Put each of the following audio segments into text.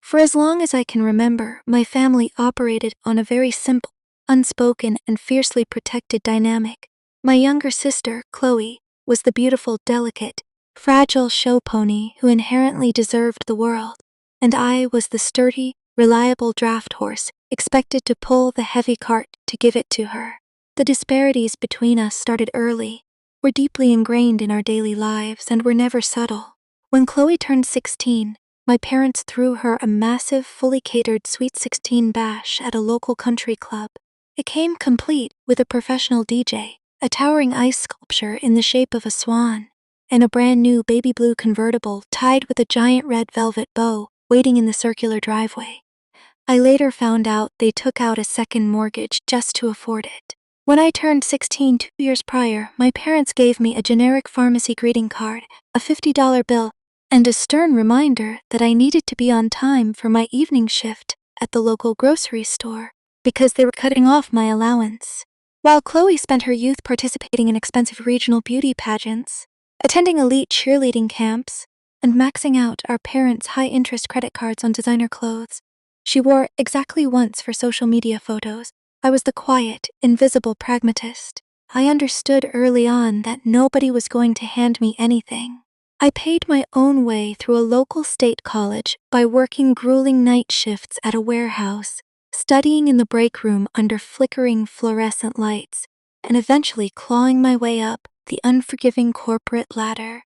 For as long as I can remember, my family operated on a very simple, unspoken, and fiercely protected dynamic. My younger sister, Chloe, was the beautiful, delicate, fragile show pony who inherently deserved the world, and I was the sturdy, reliable draft horse, expected to pull the heavy cart to give it to her. The disparities between us started early, were deeply ingrained in our daily lives, and were never subtle. When Chloe turned 16, my parents threw her a massive, fully catered Sweet 16 bash at a local country club. It came complete with a professional DJ, a towering ice sculpture in the shape of a swan, and a brand new baby blue convertible tied with a giant red velvet bow waiting in the circular driveway. I later found out they took out a second mortgage just to afford it. When I turned 16 2 years prior, my parents gave me a generic pharmacy greeting card, a $50 bill, and a stern reminder that I needed to be on time for my evening shift at the local grocery store, because they were cutting off my allowance. While Chloe spent her youth participating in expensive regional beauty pageants, attending elite cheerleading camps, and maxing out our parents' high-interest credit cards on designer clothes, she wore exactly once for social media photos. I was the quiet, invisible pragmatist. I understood early on that nobody was going to hand me anything. I paid my own way through a local state college by working grueling night shifts at a warehouse, studying in the break room under flickering fluorescent lights, and eventually clawing my way up the unforgiving corporate ladder.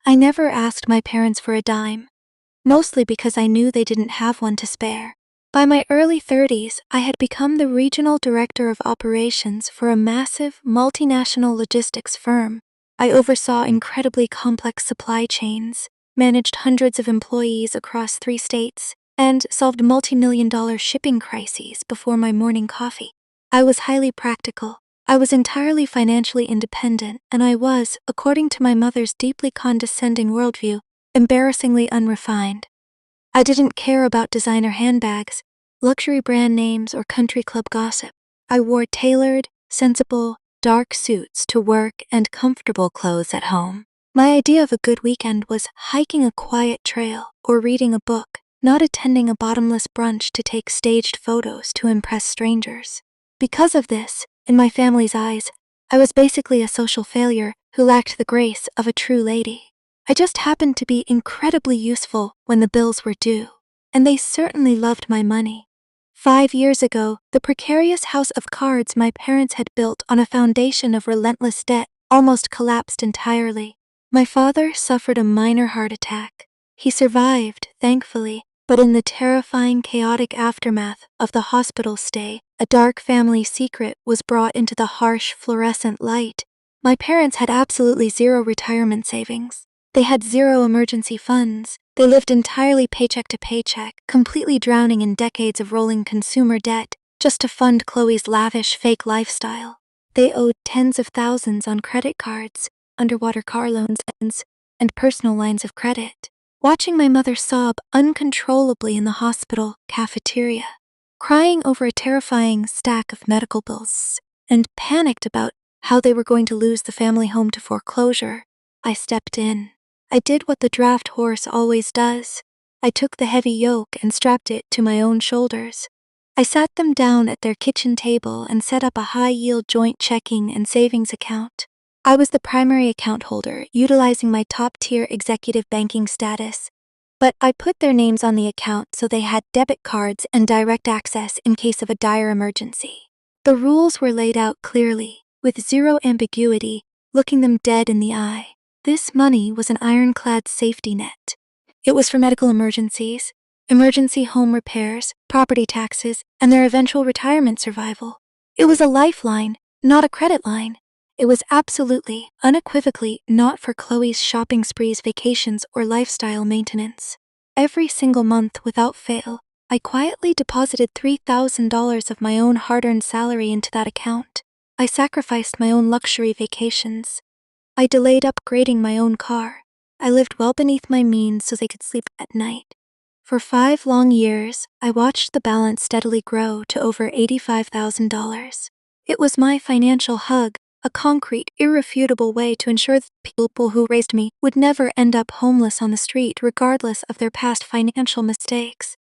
I never asked my parents for a dime, mostly because I knew they didn't have one to spare. By my early 30s, I had become the regional director of operations for a massive multinational logistics firm. I oversaw incredibly complex supply chains, managed hundreds of employees across 3 states, and solved multi-million-dollar shipping crises before my morning coffee. I was highly practical. I was entirely financially independent, and I was, according to my mother's deeply condescending worldview, embarrassingly unrefined. I didn't care about designer handbags, luxury brand names, or country club gossip. I wore tailored, sensible, dark suits to work and comfortable clothes at home. My idea of a good weekend was hiking a quiet trail or reading a book, not attending a bottomless brunch to take staged photos to impress strangers. Because of this, in my family's eyes, I was basically a social failure who lacked the grace of a true lady. I just happened to be incredibly useful when the bills were due, and they certainly loved my money. 5 years ago, the precarious house of cards my parents had built on a foundation of relentless debt almost collapsed entirely. My father suffered a minor heart attack. He survived, thankfully, but in the terrifying, chaotic aftermath of the hospital stay, a dark family secret was brought into the harsh, fluorescent light. My parents had absolutely zero retirement savings. They had zero emergency funds. They lived entirely paycheck to paycheck, completely drowning in decades of rolling consumer debt just to fund Chloe's lavish, fake lifestyle. They owed tens of thousands on credit cards, underwater car loans, and personal lines of credit. Watching my mother sob uncontrollably in the hospital cafeteria, crying over a terrifying stack of medical bills, and panicked about how they were going to lose the family home to foreclosure, I stepped in. I did what the draft horse always does. I took the heavy yoke and strapped it to my own shoulders. I sat them down at their kitchen table and set up a high-yield joint checking and savings account. I was the primary account holder, utilizing my top-tier executive banking status, but I put their names on the account so they had debit cards and direct access in case of a dire emergency. The rules were laid out clearly, with zero ambiguity, looking them dead in the eye. This money was an ironclad safety net. It was for medical emergencies, emergency home repairs, property taxes, and their eventual retirement survival. It was a lifeline, not a credit line. It was absolutely, unequivocally not for Chloe's shopping sprees, vacations, or lifestyle maintenance. Every single month, without fail, I quietly deposited $3,000 of my own hard-earned salary into that account. I sacrificed my own luxury vacations. I delayed upgrading my own car. I lived well beneath my means so they could sleep at night. For 5 long years, I watched the balance steadily grow to over $85,000. It was my financial hug, a concrete, irrefutable way to ensure that people who raised me would never end up homeless on the street regardless of their past financial mistakes.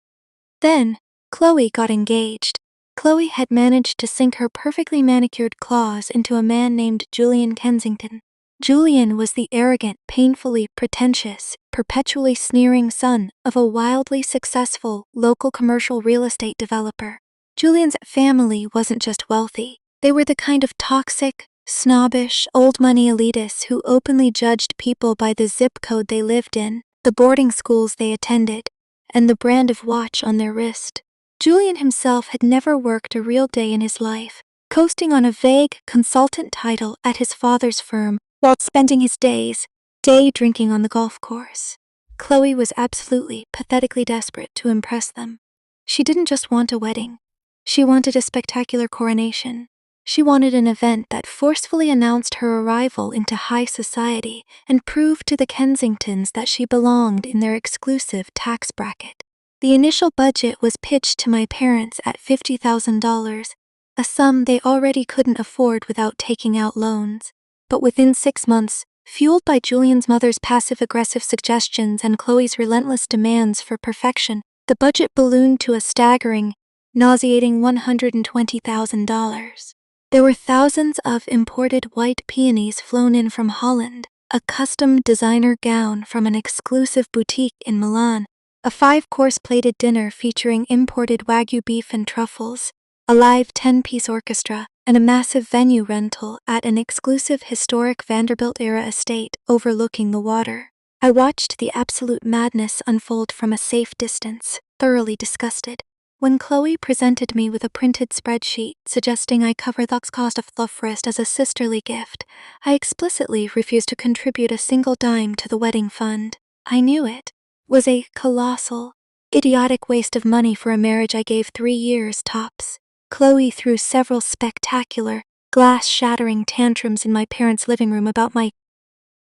Then, Chloe got engaged. Chloe had managed to sink her perfectly manicured claws into a man named Julian Kensington. Julian was the arrogant, painfully pretentious, perpetually sneering son of a wildly successful local commercial real estate developer. Julian's family wasn't just wealthy. They were the kind of toxic, snobbish, old-money elitists who openly judged people by the zip code they lived in, the boarding schools they attended, and the brand of watch on their wrist. Julian himself had never worked a real day in his life, coasting on a vague consultant title at his father's firm while spending his days day drinking on the golf course. Chloe was absolutely, pathetically desperate to impress them. She didn't just want a wedding. She wanted a spectacular coronation. She wanted an event that forcefully announced her arrival into high society and proved to the Kensingtons that she belonged in their exclusive tax bracket. The initial budget was pitched to my parents at $50,000, a sum they already couldn't afford without taking out loans. But within 6 months, fueled by Julian's mother's passive-aggressive suggestions and Chloe's relentless demands for perfection, the budget ballooned to a staggering, nauseating $120,000. There were thousands of imported white peonies flown in from Holland, a custom designer gown from an exclusive boutique in Milan, a 5-course plated dinner featuring imported Wagyu beef and truffles, a live 10-piece orchestra, and a massive venue rental at an exclusive historic Vanderbilt-era estate overlooking the water. I watched the absolute madness unfold from a safe distance, thoroughly disgusted. When Chloe presented me with a printed spreadsheet suggesting I cover the cost of the first as a sisterly gift, I explicitly refused to contribute a single dime to the wedding fund. I knew it was a colossal, idiotic waste of money for a marriage I gave 3 years tops. Chloe threw several spectacular, glass-shattering tantrums in my parents' living room about my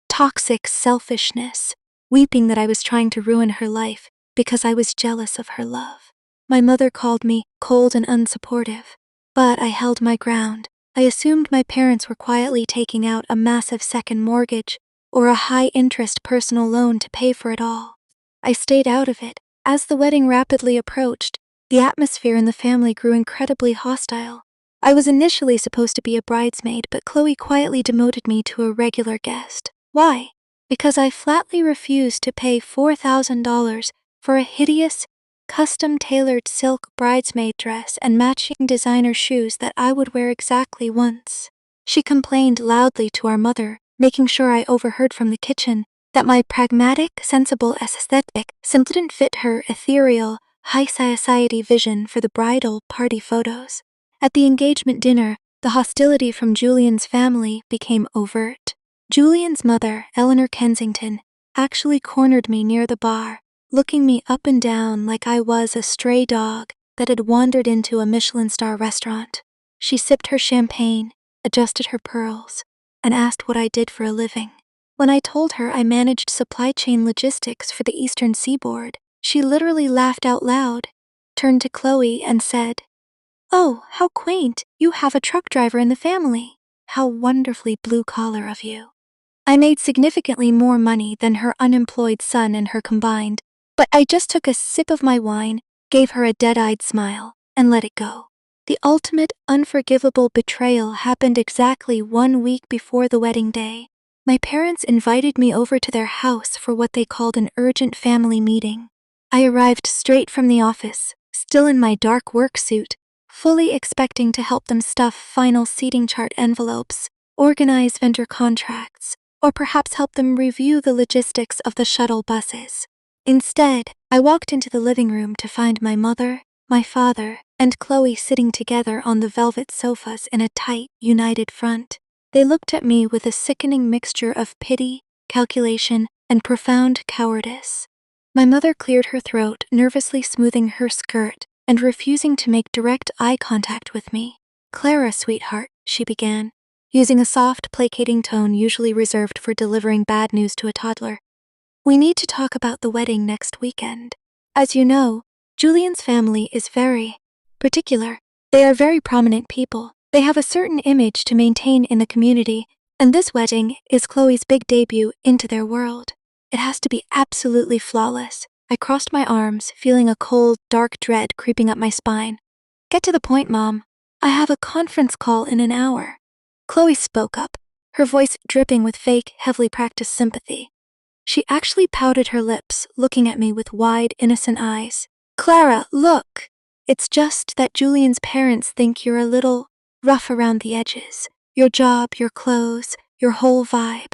toxic selfishness, weeping that I was trying to ruin her life because I was jealous of her love. My mother called me cold and unsupportive, but I held my ground. I assumed my parents were quietly taking out a massive second mortgage or a high-interest personal loan to pay for it all. I stayed out of it. As the wedding rapidly approached, the atmosphere in the family grew incredibly hostile. I was initially supposed to be a bridesmaid, but Chloe quietly demoted me to a regular guest. Why? Because I flatly refused to pay $4,000 for a hideous, custom-tailored silk bridesmaid dress and matching designer shoes that I would wear exactly once. She complained loudly to our mother, making sure I overheard from the kitchen that my pragmatic, sensible aesthetic simply didn't fit her ethereal, high-society vision for the bridal party photos. At the engagement dinner, the hostility from Julian's family became overt. Julian's mother, Eleanor Kensington, actually cornered me near the bar, looking me up and down like I was a stray dog that had wandered into a Michelin star restaurant. She sipped her champagne, adjusted her pearls, and asked what I did for a living. When I told her I managed supply chain logistics for the Eastern Seaboard, she literally laughed out loud, turned to Chloe and said, "Oh, how quaint, you have a truck driver in the family. How wonderfully blue-collar of you." I made significantly more money than her unemployed son and her combined, but I just took a sip of my wine, gave her a dead-eyed smile, and let it go. The ultimate, unforgivable betrayal happened exactly 1 week before the wedding day. My parents invited me over to their house for what they called an urgent family meeting. I arrived straight from the office, still in my dark work suit, fully expecting to help them stuff final seating chart envelopes, organize vendor contracts, or perhaps help them review the logistics of the shuttle buses. Instead, I walked into the living room to find my mother, my father, and Chloe sitting together on the velvet sofas in a tight, united front. They looked at me with a sickening mixture of pity, calculation, and profound cowardice. My mother cleared her throat, nervously smoothing her skirt and refusing to make direct eye contact with me. "Clara, sweetheart," she began, using a soft, placating tone usually reserved for delivering bad news to a toddler. "We need to talk about the wedding next weekend. As you know, Julian's family is very particular. They are very prominent people. They have a certain image to maintain in the community, and this wedding is Chloe's big debut into their world. It has to be absolutely flawless, I crossed my arms, feeling a cold, dark dread creeping up my spine. Get to the point, Mom. I have a conference call in an hour. Chloe spoke up, her voice dripping with fake, heavily practiced sympathy. She actually pouted her lips, looking at me with wide, innocent eyes. Clara, look! It's just that Julian's parents think you're a little rough around the edges. Your job, your clothes, your whole vibe.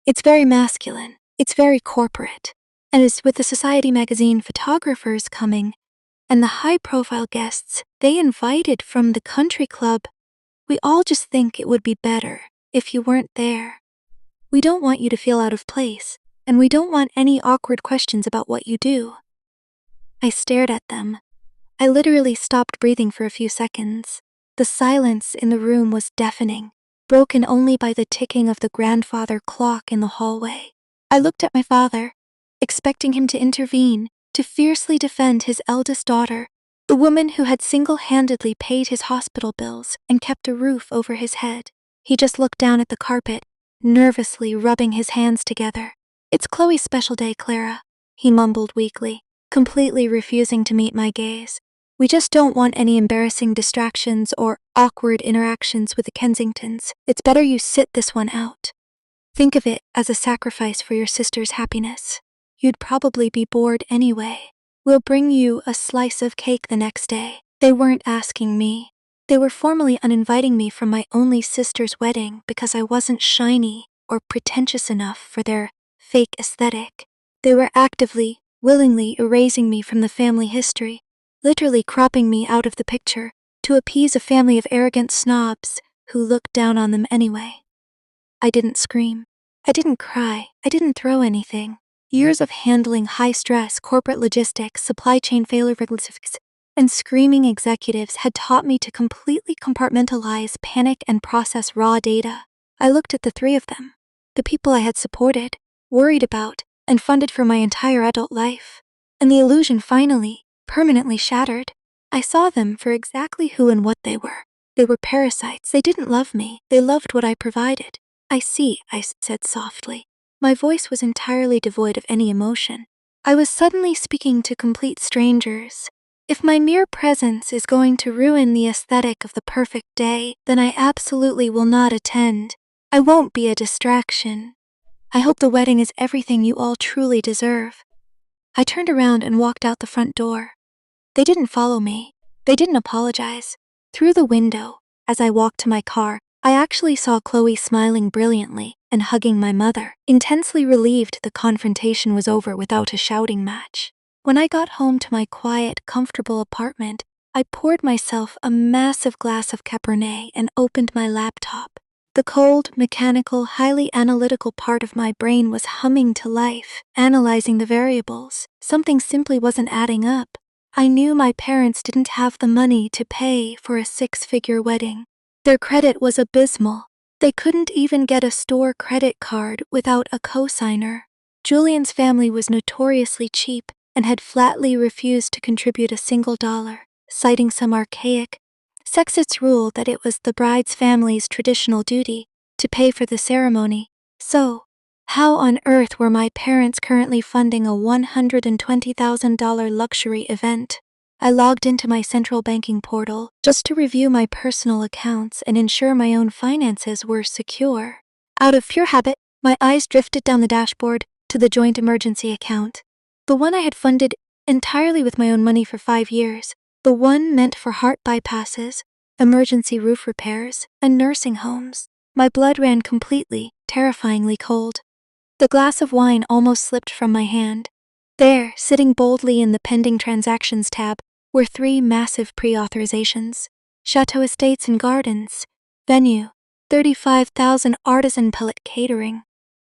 It's very masculine. It's very corporate. And as with the Society magazine photographers coming, and the high-profile guests they invited from the country club, we all just think it would be better if you weren't there. We don't want you to feel out of place, and we don't want any awkward questions about what you do. I stared at them. I literally stopped breathing for a few seconds. The silence in the room was deafening, broken only by the ticking of the grandfather clock in the hallway. I looked at my father, expecting him to intervene, to fiercely defend his eldest daughter, the woman who had single-handedly paid his hospital bills and kept a roof over his head. He just looked down at the carpet, nervously rubbing his hands together. It's Chloe's special day, Clara, he mumbled weakly, completely refusing to meet my gaze. We just don't want any embarrassing distractions or awkward interactions with the Kensingtons. It's better you sit this one out. Think of it as a sacrifice for your sister's happiness. You'd probably be bored anyway. We'll bring you a slice of cake the next day. They weren't asking me. They were formally uninviting me from my only sister's wedding because I wasn't shiny or pretentious enough for their fake aesthetic. They were actively, willingly erasing me from the family history, literally cropping me out of the picture to appease a family of arrogant snobs who looked down on them anyway. I didn't scream. I didn't cry. I didn't throw anything. Years of handling high-stress corporate logistics, supply chain failure, and screaming executives had taught me to completely compartmentalize panic and process raw data. I looked at the three of them, the people I had supported, worried about, and funded for my entire adult life, and the illusion finally, permanently shattered. I saw them for exactly who and what they were. They were parasites. They didn't love me. They loved what I provided. I see, I said softly. My voice was entirely devoid of any emotion. I was suddenly speaking to complete strangers. If my mere presence is going to ruin the aesthetic of the perfect day, then I absolutely will not attend. I won't be a distraction. I hope the wedding is everything you all truly deserve. I turned around and walked out the front door. They didn't follow me. They didn't apologize. Through the window, as I walked to my car, I actually saw Chloe smiling brilliantly and hugging my mother, intensely relieved the confrontation was over without a shouting match. When I got home to my quiet, comfortable apartment, I poured myself a massive glass of Cabernet and opened my laptop. The cold, mechanical, highly analytical part of my brain was humming to life, analyzing the variables. Something simply wasn't adding up. I knew my parents didn't have the money to pay for a six-figure wedding. Their credit was abysmal. They couldn't even get a store credit card without a cosigner. Julian's family was notoriously cheap and had flatly refused to contribute a single dollar, citing some archaic, sexist rule that it was the bride's family's traditional duty to pay for the ceremony. So, how on earth were my parents currently funding a $120,000 luxury event? I logged into my central banking portal just to review my personal accounts and ensure my own finances were secure. Out of pure habit, my eyes drifted down the dashboard to the joint emergency account, the one I had funded entirely with my own money for 5 years, the one meant for heart bypasses, emergency roof repairs, and nursing homes. My blood ran completely, terrifyingly cold. The glass of wine almost slipped from my hand. There, sitting boldly in the pending transactions tab, were 3 massive pre-authorizations. Chateau Estates and Gardens, venue, 35,000 artisan pellet catering,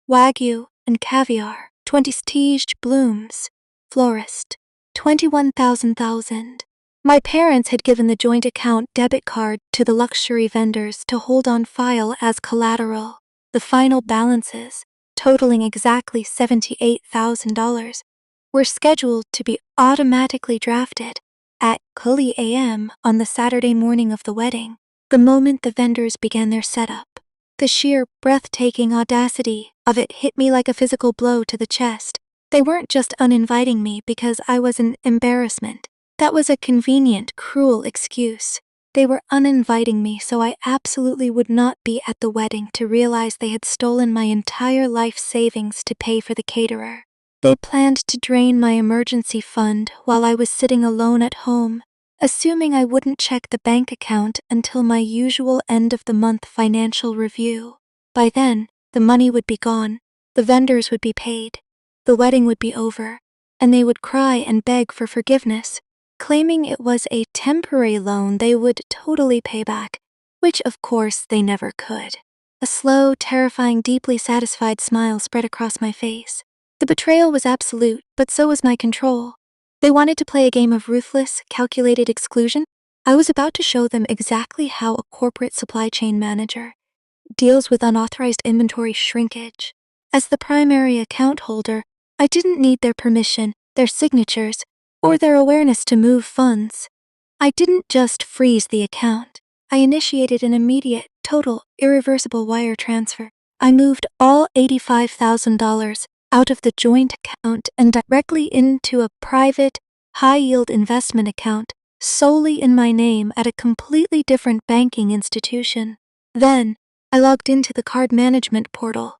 Wagyu and caviar, 20 staged blooms, florist, 21,000. My parents had given the joint account debit card to the luxury vendors to hold on file as collateral. The final balances, totaling exactly $78,000, were scheduled to be automatically drafted at early a.m. on the Saturday morning of the wedding, the moment the vendors began their setup. The sheer, breathtaking audacity of it hit me like a physical blow to the chest. They weren't just uninviting me because I was an embarrassment. That was a convenient, cruel excuse. They were uninviting me so I absolutely would not be at the wedding to realize they had stolen my entire life savings to pay for the caterer. They planned to drain my emergency fund while I was sitting alone at home, assuming I wouldn't check the bank account until my usual end-of-the-month financial review. By then, the money would be gone, the vendors would be paid, the wedding would be over, and they would cry and beg for forgiveness, claiming it was a temporary loan they would totally pay back, which of course they never could. A slow, terrifying, deeply satisfied smile spread across my face. The betrayal was absolute, but so was my control. They wanted to play a game of ruthless, calculated exclusion. I was about to show them exactly how a corporate supply chain manager deals with unauthorized inventory shrinkage. As the primary account holder, I didn't need their permission, their signatures, or their awareness to move funds. I didn't just freeze the account. I initiated an immediate, total, irreversible wire transfer. I moved all $85,000 out of the joint account and directly into a private, high-yield investment account solely in my name at a completely different banking institution. Then, I logged into the card management portal.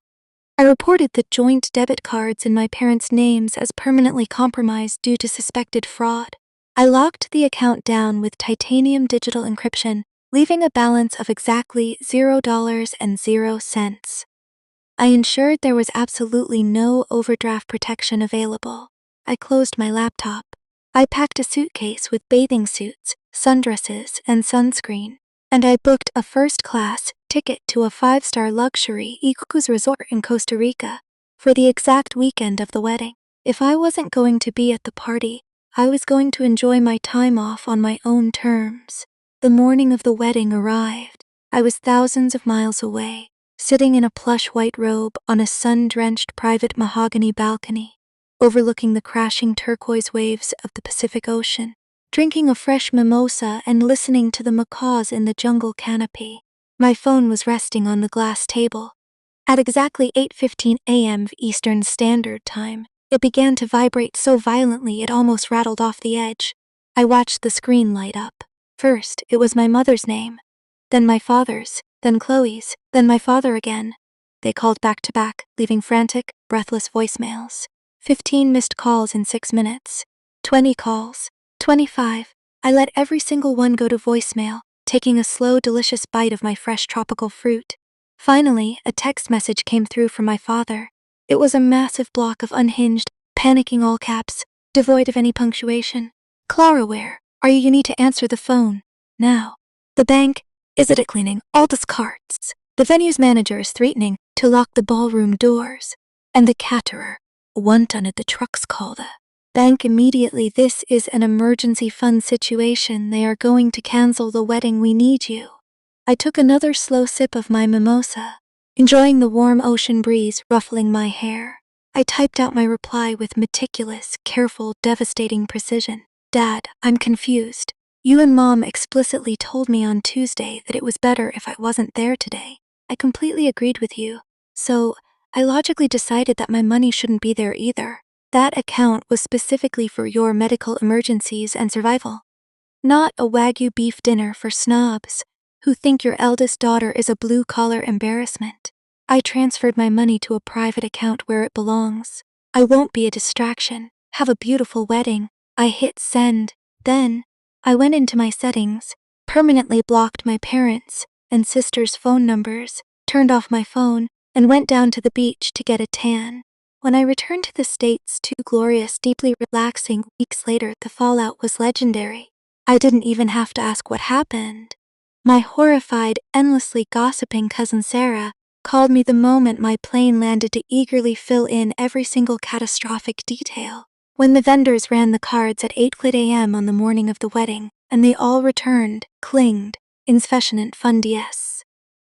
I reported the joint debit cards in my parents' names as permanently compromised due to suspected fraud. I locked the account down with titanium digital encryption, leaving a balance of exactly $0.00. I ensured there was absolutely no overdraft protection available. I closed my laptop. I packed a suitcase with bathing suits, sundresses, and sunscreen, and I booked a first-class ticket to a 5-star luxury Ikuku's resort in Costa Rica for the exact weekend of the wedding. If I wasn't going to be at the party, I was going to enjoy my time off on my own terms. The morning of the wedding arrived. I was thousands of miles away, sitting in a plush white robe on a sun-drenched private mahogany balcony, overlooking the crashing turquoise waves of the Pacific Ocean, drinking a fresh mimosa and listening to the macaws in the jungle canopy. My phone was resting on the glass table. At exactly 8:15 a.m. Eastern Standard Time, it began to vibrate so violently it almost rattled off the edge. I watched the screen light up. First, it was my mother's name, then my father's, then Chloe's, then my father again. They called back to back, leaving frantic, breathless voicemails. 15 missed calls in 6 minutes. 20 calls. 25. I let every single one go to voicemail, taking a slow, delicious bite of my fresh tropical fruit. Finally, a text message came through from my father. It was a massive block of unhinged, panicking all caps, devoid of any punctuation. Clara, where are you? You need to answer the phone. Now. The bank is it cleaning all the cards. The venue's manager is threatening to lock the ballroom doors. And the caterer won't at the trucks call the bank immediately. This is an emergency fund situation. They are going to cancel the wedding. We need you. I took another slow sip of my mimosa, enjoying the warm ocean breeze ruffling my hair. I typed out my reply with meticulous, careful, devastating precision. Dad, I'm confused. You and Mom explicitly told me on Tuesday that it was better if I wasn't there today. I completely agreed with you. So, I logically decided that my money shouldn't be there either. That account was specifically for your medical emergencies and survival. Not a Wagyu beef dinner for snobs who think your eldest daughter is a blue-collar embarrassment. I transferred my money to a private account where it belongs. I won't be a distraction. Have a beautiful wedding. I hit send. Then, I went into my settings, permanently blocked my parents' and sister's phone numbers, turned off my phone, and went down to the beach to get a tan. When I returned to the States 2 glorious, deeply relaxing weeks later, the fallout was legendary. I didn't even have to ask what happened. My horrified, endlessly gossiping cousin Sarah called me the moment my plane landed to eagerly fill in every single catastrophic detail. When the vendors ran the cards at 8 a.m. on the morning of the wedding, and they all returned, clinged, insufficient funds,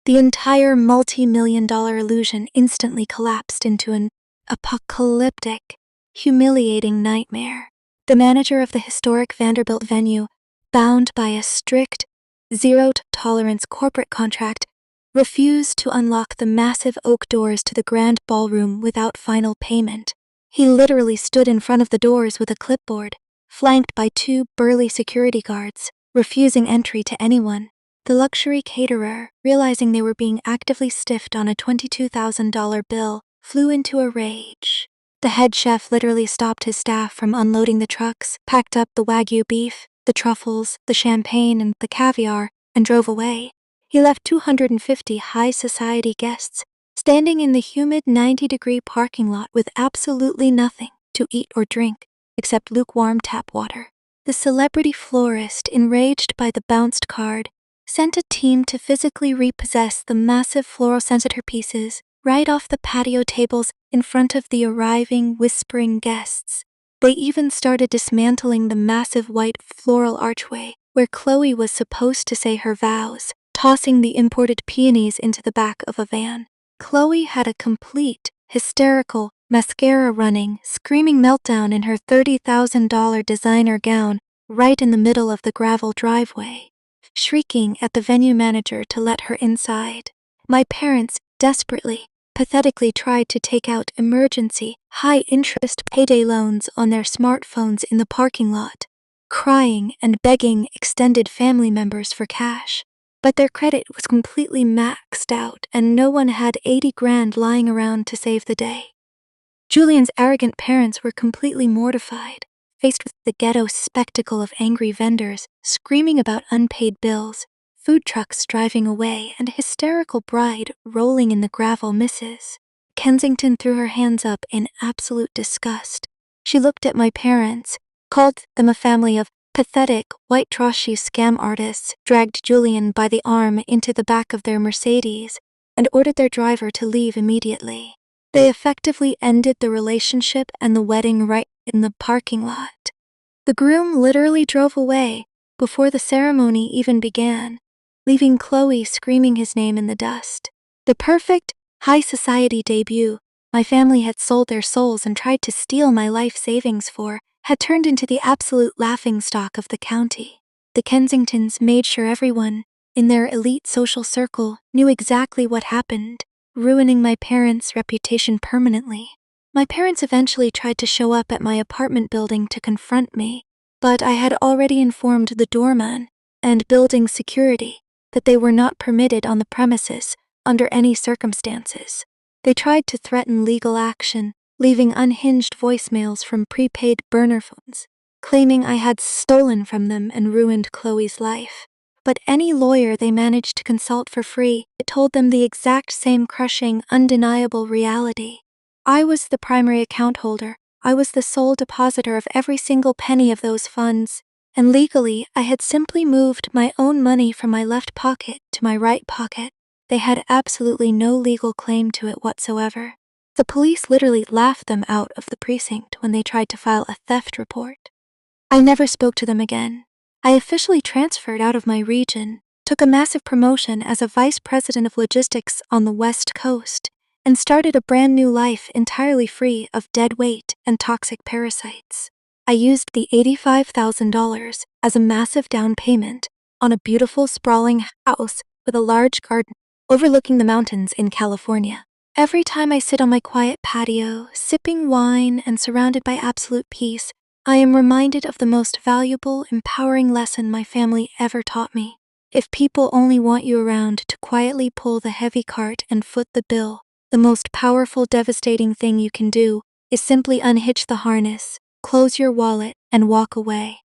the entire multi-million-dollar illusion instantly collapsed into an apocalyptic, humiliating nightmare. The manager of the historic Vanderbilt venue, bound by a strict, zero-tolerance corporate contract, refused to unlock the massive oak doors to the grand ballroom without final payment. He literally stood in front of the doors with a clipboard, flanked by 2 burly security guards, refusing entry to anyone. The luxury caterer, realizing they were being actively stiffed on a $22,000 bill, flew into a rage. The head chef literally stopped his staff from unloading the trucks, packed up the Wagyu beef, the truffles, the champagne, and the caviar, and drove away. He left 250 high society guests standing in the humid 90-degree parking lot with absolutely nothing to eat or drink except lukewarm tap water. The celebrity florist, enraged by the bounced card, sent a team to physically repossess the massive floral centerpieces right off the patio tables in front of the arriving, whispering guests. They even started dismantling the massive white floral archway where Chloe was supposed to say her vows, tossing the imported peonies into the back of a van. Chloe had a complete, hysterical, mascara-running, screaming meltdown in her $30,000 designer gown right in the middle of the gravel driveway, shrieking at the venue manager to let her inside. My parents desperately, pathetically tried to take out emergency, high-interest payday loans on their smartphones in the parking lot, crying and begging extended family members for cash. But their credit was completely maxed out and no one had 80 grand lying around to save the day. Julian's arrogant parents were completely mortified, faced with the ghetto spectacle of angry vendors screaming about unpaid bills, food trucks driving away, and a hysterical bride rolling in the gravel misses. Kensington threw her hands up in absolute disgust. She looked at my parents, called them a family of pathetic, white trashy scam artists, dragged Julian by the arm into the back of their Mercedes, and ordered their driver to leave immediately. They effectively ended the relationship and the wedding right in the parking lot. The groom literally drove away before the ceremony even began, leaving Chloe screaming his name in the dust. The perfect, high society debut my family had sold their souls and tried to steal my life savings for had turned into the absolute laughingstock of the county. The Kensingtons made sure everyone in their elite social circle knew exactly what happened, ruining my parents' reputation permanently. My parents eventually tried to show up at my apartment building to confront me, but I had already informed the doorman and building security that they were not permitted on the premises under any circumstances. They tried to threaten legal action, leaving unhinged voicemails from prepaid burner phones, claiming I had stolen from them and ruined Chloe's life. But any lawyer they managed to consult for free told them the exact same crushing, undeniable reality. I was the primary account holder. I was the sole depositor of every single penny of those funds, and legally I had simply moved my own money from my left pocket to my right pocket. They had absolutely no legal claim to it whatsoever. The police literally laughed them out of the precinct when they tried to file a theft report. I never spoke to them again. I officially transferred out of my region, took a massive promotion as a vice president of logistics on the West Coast, and started a brand new life entirely free of dead weight and toxic parasites. I used the $85,000 as a massive down payment on a beautiful sprawling house with a large garden overlooking the mountains in California. Every time I sit on my quiet patio, sipping wine and surrounded by absolute peace, I am reminded of the most valuable, empowering lesson my family ever taught me. If people only want you around to quietly pull the heavy cart and foot the bill, the most powerful, devastating thing you can do is simply unhitch the harness, close your wallet, and walk away.